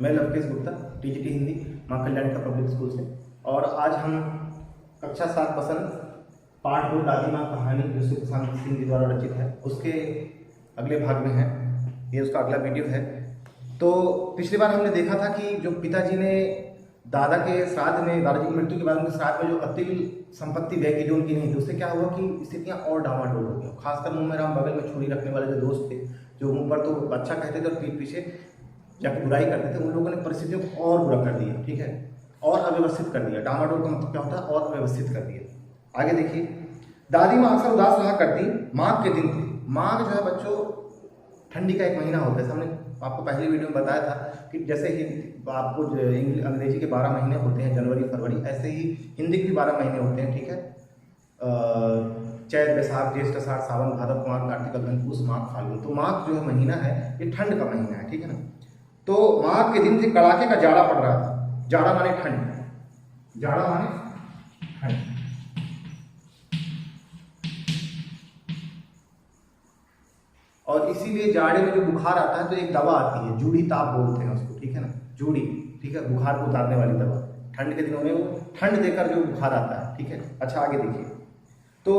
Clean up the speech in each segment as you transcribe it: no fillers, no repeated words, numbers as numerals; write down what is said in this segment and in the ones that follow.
मैं लवकेश गुप्ता, टीजीटी हिंदी, मां कल्याणी का पब्लिक स्कूल से। और आज हम कक्षा 7 पसंद पाठ 2 दादी माँ कहानी जो सुशांत सिंह जी द्वारा रचित है उसके अगले भाग में है। ये उसका अगला वीडियो है। तो पिछली बार हमने देखा था कि जो पिताजी ने दादा के श्राद्ध में, दादाजी की मृत्यु के बाद उनके श्राद्ध में जो अतिल संपत्ति व्यय की जो उनकी नहीं थी, उससे क्या हुआ कि स्थितियां और डामाडोल हो गई। खासकर मुंह में राम बगल में छुरी रखने वाले जो दोस्त थे, जो मुंह पर तो अच्छा कहते थे और पीठ पीछे जाके बुराई करते थे, उन लोगों ने परिस्थितियों को और बुरा कर दिया। ठीक है, और अव्यवस्थित कर दिया। डामाडोल का मतलब क्या होता है? और अव्यवस्थित कर दिया। आगे देखिए, दादी माँ अक्सर उदास रहा करती। माघ के दिन थे। माघ जो है बच्चों ठंडी का एक महीना होता है। हमने आपको पहली वीडियो में बताया था कि जैसे ही आपको अंग्रेजी के 12 महीने होते हैं, जनवरी फरवरी, ऐसे ही हिंदी के भी 12 महीने होते हैं। ठीक है, चैत बैसाख ज्येष्ठ आषाढ़ सावन भादव कुमार कार्तिक अगहन पूस माघ फाल्गुन। तो माघ जो है महीना है, ये ठंड का महीना है। ठीक है ना। तो माघ के दिन से कड़ाके का जाड़ा पड़ रहा था। जाड़ा माने ठंड, जाड़ा माने ठंड। और इसीलिए जाड़े में जो बुखार आता है तो एक दवा आती है, जूड़ी ताप बोलते हैं उसको। ठीक है ना, जूड़ी। ठीक है, बुखार को उतारने वाली दवा। ठंड के दिनों में वो ठंड देकर जो बुखार आता है। ठीक है, अच्छा आगे देखिए। तो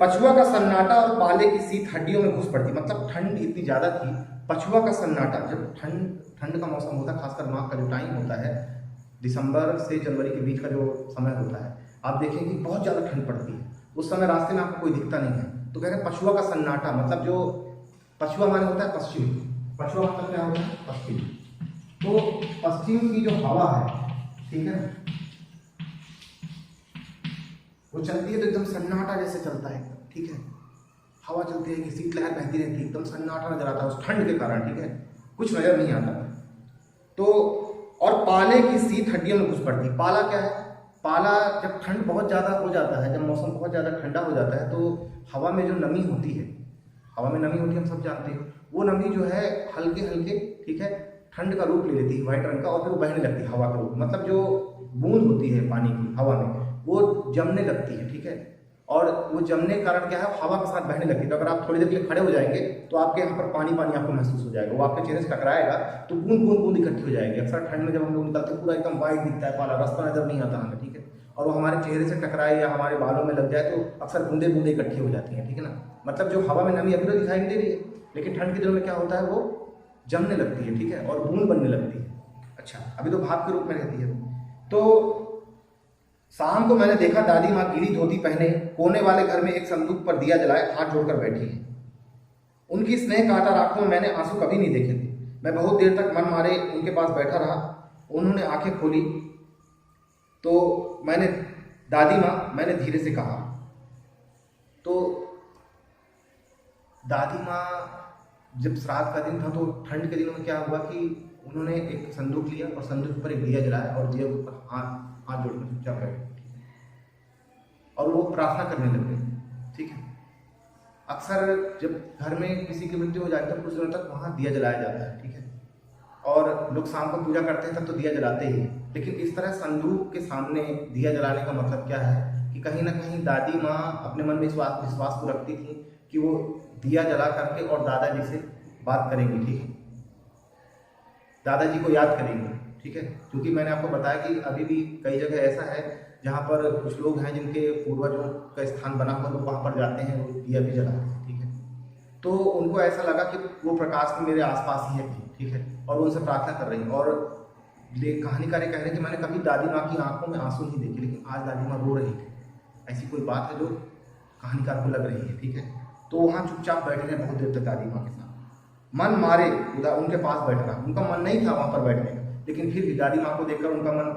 पछुआ का सन्नाटा और पाले की शीत हड्डियों में घुस पड़ती। मतलब ठंड इतनी ज्यादा थी। पछुआ का सन्नाटा, जब ठंड का मौसम होता है, खासकर माघ का जो टाइम होता है, दिसंबर से जनवरी के बीच का जो समय होता है, आप देखें कि बहुत ज्यादा ठंड पड़ती है। उस समय रास्ते में आपको कोई दिखता नहीं है। तो कह रहे हैं पछुआ का सन्नाटा, मतलब जो पछुआ माने होता है पश्चिम। पछुआ मतलब क्या होता है? पश्चिम। तो पश्चिम की जो हवा है, ठीक है, वो चलती है तो एकदम सन्नाटा जैसे चलता है। ठीक है, हवा चलती है कि शीतलहर बहती रहती है, एकदम सन्नाटा नजर आता है उस ठंड के कारण। ठीक है, कुछ नजर नहीं आता। तो और पाले की शीत हड्डियों में घुस पड़ती। पाला क्या है? पाला जब ठंड बहुत ज्यादा हो जाता है, जब मौसम बहुत ज्यादा ठंडा हो जाता है, तो हवा में जो नमी होती है, हवा में नमी होती है, हम सब जानते हैं, वो नमी जो है हल्के हल्के, ठीक है, ठंड का रूप ले लेती है, व्हाइट रंग का, और फिर वो बहने लगती है हवा का रूप। मतलब जो बूंद होती है पानी की हवा में, वो जमने लगती है। ठीक है, और वो जमने के कारण क्या है, हवा के साथ बहने लगती है। तो अगर आप थोड़ी देर के लिए खड़े हो जाएंगे तो आपके यहाँ पर पानी पानी आपको महसूस हो जाएगा। वो आपके चेहरे से टकराएगा तो बूंद बूंद बूंद इकट्ठी हो जाएगी। अक्सर ठंड में जब हम लोग निकलते हैं, पूरा एकदम व्हाइट दिखता है पाला, रास्ता नजर नहीं आता हमें। ठीक है, और वो हमारे चेहरे से टकराए या हमारे बालों में लग जाए तो अक्सर बूंदे बूंदे इकट्ठी हो जाती हैं। ठीक है ना, मतलब जो हवा में नमी अभी तो दिखाई नहीं दे रही है, लेकिन ठंड के दिनों में क्या होता है, वो जमने लगती है। ठीक है, और बूंद बनने लगती है। अच्छा, अभी तो भाप के रूप में रहती है। तो शाम को मैंने देखा दादी माँ गीली धोती पहने कोने वाले घर में एक संदूक पर दिया जलाए हाथ जोड़कर बैठी है। उनकी स्नेह कातर आंखों में मैंने आंसू कभी नहीं देखे थे। मैं बहुत देर तक मन मारे उनके पास बैठा रहा। उन्होंने आंखें खोली तो मैंने, दादी माँ, मैंने धीरे से कहा। तो दादी माँ जब श्राद्ध का दिन था तो ठंड के दिनों में क्या हुआ कि उन्होंने एक संदूक लिया और संदूक पर एक दिया जलाया और दिया के ऊपर हाथ जोड़कर चुपचाप बैठे और वो प्रार्थना करने लग गए। ठीक है, अक्सर जब घर में किसी की मृत्यु हो जाती है तो कुछ दिनों तक वहाँ दिया जलाया जाता है। ठीक है, और लोग शाम को पूजा करते हैं तब तो दिया जलाते ही हैं। लेकिन इस तरह संदूक के सामने दिया जलाने का मतलब क्या है कि कहीं ना कहीं दादी माँ अपने मन में विश्वास को रखती थी कि वो दिया जला करके और दादाजी से बात करेंगी। ठीक है, दादाजी को याद करेंगे। ठीक है, क्योंकि मैंने आपको बताया कि अभी भी कई जगह ऐसा है जहाँ पर कुछ लोग हैं जिनके पूर्वजों का स्थान बना हुआ, लोग वहाँ पर जाते हैं, वो दिया भी जलाते हैं। ठीक है, तो उनको ऐसा लगा कि वो प्रकाश मेरे आसपास ही है। ठीक है, और वो उनसे प्रार्थना कर रही है। और कहानीकार कह रहे हैं कि मैंने कभी दादी माँ की आंखों में आंसू नहीं देखे, लेकिन आज दादी माँ रो रही थी। ऐसी कोई बात है जो कहानीकार को लग रही है। ठीक है, तो वहाँ चुपचाप बैठे रहे बहुत देर तक दादी माँ के साथ। मन मारे उनके पास बैठना, उनका मन नहीं था वहाँ पर बैठने का, लेकिन फिर भी दादी माँ को देखकर उनका मन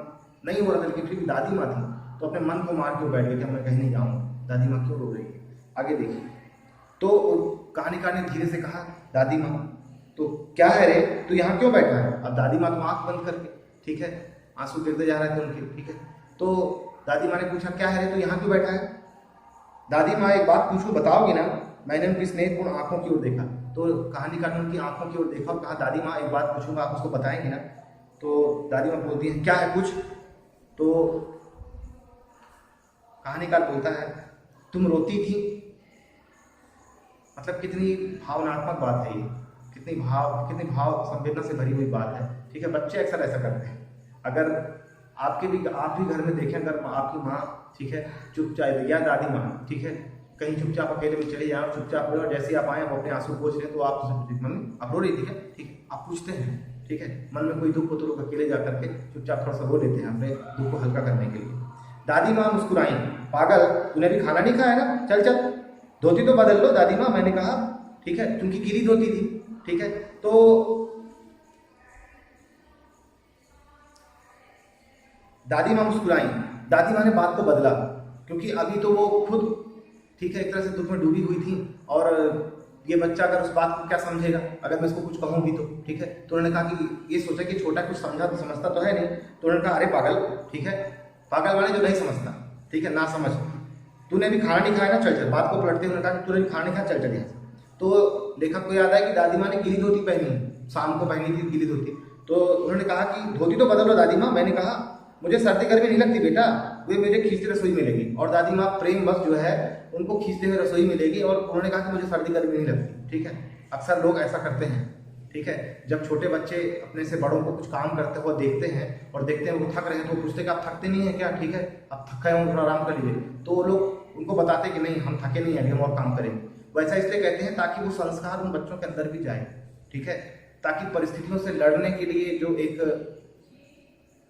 नहीं हो रहा था, लेकिन फिर भी दादी माँ थी तो अपने मन को मार के बैठ गए कि मैं कहीं नहीं जाऊँगा, दादी माँ क्यों रो रही है। आगे देखिए, तो कहानीकार ने धीरे से कहा, दादी माँ तो क्या है रे, तू यहाँ क्यों बैठा है? अब दादी माँ तो आँख बंद करके, ठीक है, आंसू गिरते जा रहे थे उनके। ठीक है, तो दादी माँ ने पूछा, क्या है रे, तू यहाँ क्यों बैठा है? दादी माँ, एक बात पूछूं, बताओगी ना? मैंने उनकी स्नेहपूर्ण आंखों की ओर देखा। तो कहानीकार ने उनकी आंखों की ओर देखा और कहा, दादी माँ एक बात पूछूंगा, आप उसको बताएंगे ना? तो दादी माँ बोलती है, क्या है कुछ? तो कहानीकार बोलता है, तुम रोती थी। मतलब कितनी भावनात्मक बात है ये, कितनी भाव संवेदना से भरी हुई बात है। ठीक है, बच्चे अक्सर ऐसा करते हैं। अगर आप भी घर में देखें, अगर आपकी माँ, ठीक है, चुपचाप, या दादी माँ, ठीक है, कहीं चुपचाप अकेले में चले जाओ, चुपचाप रहो, और जैसे आप आए, आप अपने आंसू पोंछ रहे, तो आप मम्मी आप रो रही थी क्या, ठीक है, आप पूछते हैं, ठीक है, मन में कोई दुख हो तो लोग अकेले जा करके चुपचाप थोड़ा सा रो लेते हैं अपने दुख को हल्का करने के लिए। दादी माँ मुस्कुराई, पागल तूने भी खाना नहीं खाया ना, चल चल धोती तो बदल लो दादी माँ, मैंने कहा, ठीक है, क्योंकि गीली धोती थी, ठीक है। तो दादी माँ मुस्कुराई, दादी माँ ने बात को बदला, क्योंकि अभी तो वो खुद, ठीक है, एक तरह से दुख में डूबी हुई थी, और ये बच्चा अगर उस बात को क्या समझेगा अगर मैं इसको कुछ कहूँ भी तो, ठीक है। तो उन्होंने कहा कि ये सोचा कि छोटा कुछ समझता तो है नहीं, तो उन्होंने कहा अरे पागल, ठीक है, पागल वाले जो नहीं समझता, ठीक है, ना समझ, तूने भी खाना नहीं खाया ना, चल चल। बात को पलटते उन्होंने कहा कि तूने भी खाना नहीं खाया, चल चल यहाँ से। तो लेखक को याद है कि दादी माँ ने गीली धोती पहनी, शाम को पहनी थी गीली धोती, तो उन्होंने कहा कि धोती तो बदल लो दादी माँ, मैंने कहा मुझे सर्दी गर्मी नहीं लगती बेटा, वे मुझे खींचते रसोई मिलेगी। और दादी माँ प्रेम बस जो है उनको खींचते हुए रसोई मिलेगी, और उन्होंने कहा कि मुझे सर्दी गर्मी नहीं लगती, ठीक है। अक्सर लोग ऐसा करते हैं, ठीक है, जब छोटे बच्चे अपने से बड़ों को कुछ काम करते हुए देखते हैं, और देखते हैं वो थक रहे हैं, तो वो पूछते कि आप थकते नहीं हैं क्या, ठीक है, आप थके हों थोड़ा आराम कर लीजिए, तो वो लोग उनको बताते कि नहीं हम थके नहीं हैं, अभी हम और काम करेंगे। वैसा इसलिए कहते हैं ताकि वो संस्कार उन बच्चों के अंदर भी जाए, ठीक है, ताकि परिस्थितियों से लड़ने के लिए जो एक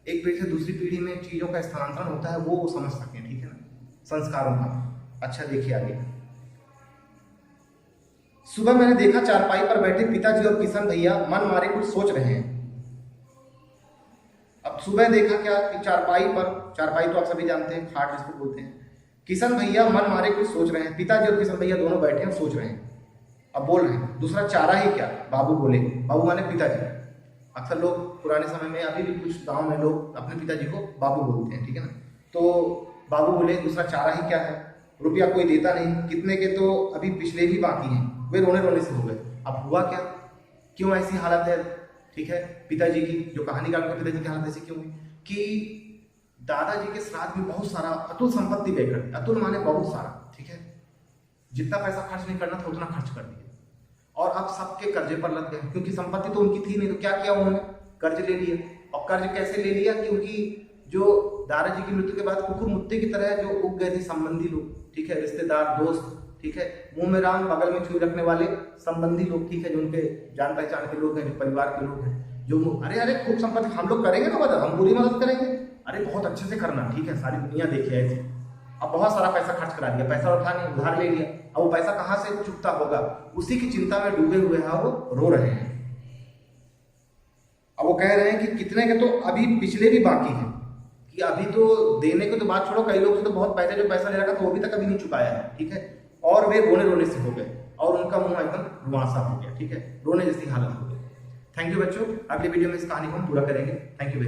पीढ़ी से दूसरी पीढ़ी में चीजों का स्थानांतरण होता है वो समझ सकें, ठीक है ना, संस्कारों का। अच्छा देखिए आगे, सुबह मैंने देखा चारपाई पर बैठे पिताजी और किशन भैया मन मारे कुछ सोच रहे हैं। अब सुबह देखा क्या कि चारपाई तो आप सभी जानते हैं, खाट जिसको बोलते हैं, किशन भैया मन मारे कुछ सोच रहे हैं, पिताजी और किशन भैया दोनों बैठे हैं सोच रहे हैं। अब बोल रहे हैं दूसरा चारा ही क्या, बाबू बोले, बाबू माने पिताजी। अक्सर लोग पुराने समय में, अभी भी कुछ गांव में लोग अपने पिताजी को बाबू बोलते हैं, ठीक है ना। तो बाबू बोले दूसरा चारा ही क्या है, रुपया कोई देता नहीं, कितने के तो अभी पिछले भी बाकी हैं। वे रोने रोने से हो गए। अब हुआ क्या, क्यों ऐसी हालत है, ठीक है, पिताजी की, जो कहानीकार के पिताजी की हालत ऐसी क्यों हुई कि दादाजी के श्राद्ध में बहुत सारा अतुल संपत्ति लेकर, अतुल माने बहुत सारा, ठीक है, जितना पैसा खर्च नहीं करना था उतना खर्च कर दिया, और अब सबके कर्जे पर लग गए, क्योंकि संपत्ति तो उनकी थी नहीं, तो क्या किया उन्होंने, कर्ज ले लिया। और कर्ज कैसे ले लिया, क्योंकि जो दादाजी की मृत्यु के बाद कुकुर मुत्ते की तरह जो उग गए थे संबंधी लोग, ठीक है, रिश्तेदार, दोस्त, ठीक है, मुंह में राम बगल में छुरी रखने वाले संबंधी लोग, ठीक है, जो उनके जान पहचान के लोग हैं, जो परिवार के लोग हैं, जो अरे अरे खूब संपत्ति हम लोग करेंगे ना मदद, हम पूरी मदद करेंगे, अरे बहुत अच्छे से करना, ठीक है, सारी दुनिया देखे ऐसे। अब बहुत सारा पैसा खर्च करा दिया, पैसा उठा नहीं, उधार ले लिया, अब वो पैसा कहाँ से चुकता होगा, उसी की चिंता में डूबे हुए हैं, वो रो रहे हैं। अब वो कह रहे हैं कि कितने के तो अभी पिछले भी बाकी हैं, कि अभी तो देने को तो बात छोड़ो, कई लोग से तो बहुत पैसे जो पैसा ले रखा था वो भी तक अभी नहीं चुकाया है, ठीक है, और वे रोने रोने से हो गए, और उनका मुंह एकदम रुआंसा हो गया, ठीक है, रोने जैसी हालत हो गई। थैंक यू बच्चों, अगली वीडियो में इस कहानी को हम पूरा करेंगे। Thank you very much.